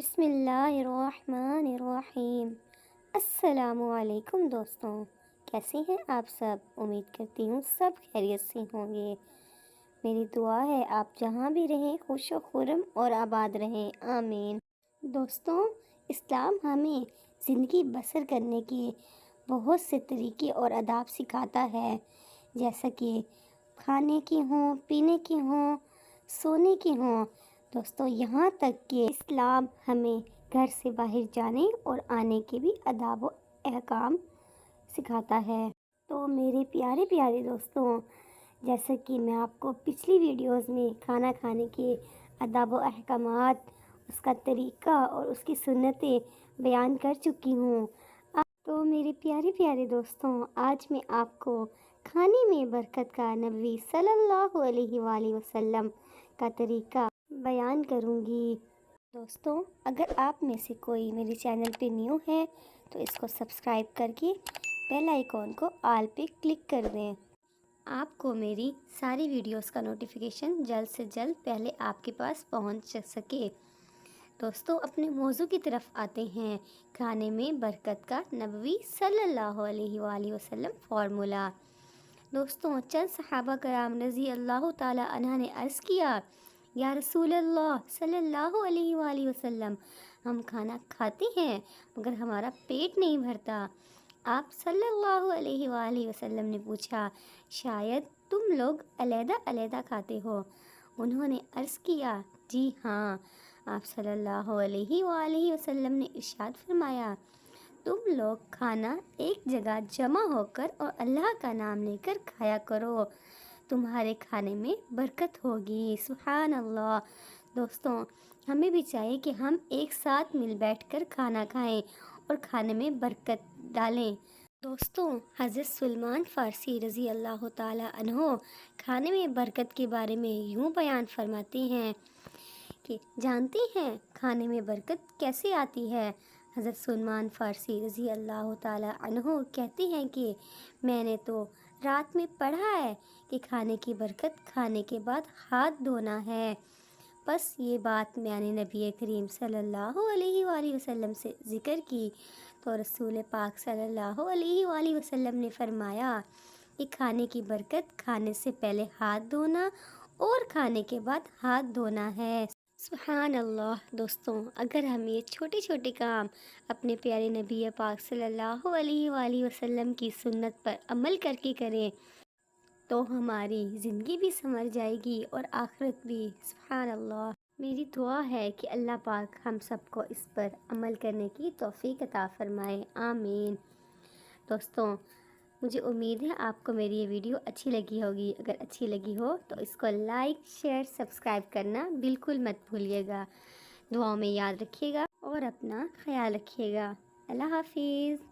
بسم اللہ الرحمن الرحیم۔ السلام علیکم دوستوں، کیسے ہیں آپ سب؟ امید کرتی ہوں سب خیریت سے ہوں گے۔ میری دعا ہے آپ جہاں بھی رہیں خوش و خرم اور آباد رہیں، آمین۔ دوستوں، اسلام ہمیں زندگی بسر کرنے کے بہت سے طریقے اور آداب سکھاتا ہے، جیسا کہ کھانے کی ہوں، پینے کی ہوں، سونے کی ہوں۔ دوستوں، یہاں تک کہ اسلام ہمیں گھر سے باہر جانے اور آنے کے بھی آداب و احکام سکھاتا ہے۔ تو میرے پیارے پیارے دوستوں، جیسا کہ میں آپ کو پچھلی ویڈیوز میں کھانا کھانے کے آداب و احکامات، اس کا طریقہ اور اس کی سنتیں بیان کر چکی ہوں۔ تو میرے پیارے پیارے دوستوں، آج میں آپ کو کھانے میں برکت کا نبی صلی اللہ علیہ وآلہ وسلم کا طریقہ بیان کروں گی۔ دوستوں، اگر آپ میں سے کوئی میرے چینل پہ نیو ہے تو اس کو سبسکرائب کر کے بیل آئیکن کو آل پہ کلک کر دیں۔ آپ کو میری ساری ویڈیوز کا نوٹیفیکیشن جلد سے جلد پہلے آپ کے پاس پہنچ سکے۔ دوستوں، اپنے موضوع کی طرف آتے ہیں۔ کھانے میں برکت کا نبوی صلی اللہ علیہ وآلہ وسلم فارمولا۔ دوستوں، چند صحابہ کرام رضی اللہ تعالی عنہ نے عرض کیا، یا رسول اللہ صلی اللہ علیہ وآلہ وسلم، ہم کھانا کھاتے ہیں مگر ہمارا پیٹ نہیں بھرتا۔ آپ صلی اللہ علیہ وآلہ وسلم نے پوچھا، شاید تم لوگ علیحدہ علیحدہ کھاتے ہو؟ انہوں نے عرض کیا، جی ہاں۔ آپ صلی اللہ علیہ وآلہ وسلم نے ارشاد فرمایا، تم لوگ کھانا ایک جگہ جمع ہو کر اور اللہ کا نام لے کر کھایا کرو، تمہارے کھانے میں برکت ہوگی۔ سبحان اللہ۔ دوستوں، ہمیں بھی چاہیے کہ ہم ایک ساتھ مل بیٹھ کر کھانا کھائیں اور کھانے میں برکت ڈالیں۔ دوستوں، حضرت سلمان فارسی رضی اللہ تعالی عنہ کھانے میں برکت کے بارے میں یوں بیان فرماتے ہیں کہ جانتے ہیں کھانے میں برکت کیسے آتی ہے؟ حضرت سلمان فارسی رضی اللہ تعالی عنہ کہتے ہیں کہ میں نے تو رات میں پڑھا ہے کہ کھانے کی برکت کھانے کے بعد ہاتھ دھونا ہے۔ بس یہ بات میں نے نبی کریم صلی اللہ علیہ وآلہ وسلم سے ذکر کی تو رسول پاک صلی اللہ علیہ وآلہ وسلم نے فرمایا کہ کھانے کی برکت کھانے سے پہلے ہاتھ دھونا اور کھانے کے بعد ہاتھ دھونا ہے۔ سبحان اللہ۔ دوستوں، اگر ہم یہ چھوٹے چھوٹے کام اپنے پیارے نبی پاک صلی اللہ علیہ وآلہ وسلم کی سنت پر عمل کر کے کریں تو ہماری زندگی بھی سنور جائے گی اور آخرت بھی۔ سبحان اللہ۔ میری دعا ہے کہ اللہ پاک ہم سب کو اس پر عمل کرنے کی توفیق عطا فرمائے، آمین۔ دوستوں، مجھے امید ہے آپ کو میری یہ ویڈیو اچھی لگی ہوگی۔ اگر اچھی لگی ہو تو اس کو لائک، شیئر، سبسکرائب کرنا بالکل مت بھولیے گا۔ دعاؤں میں یاد رکھیے گا اور اپنا خیال رکھیے گا۔ اللہ حافظ۔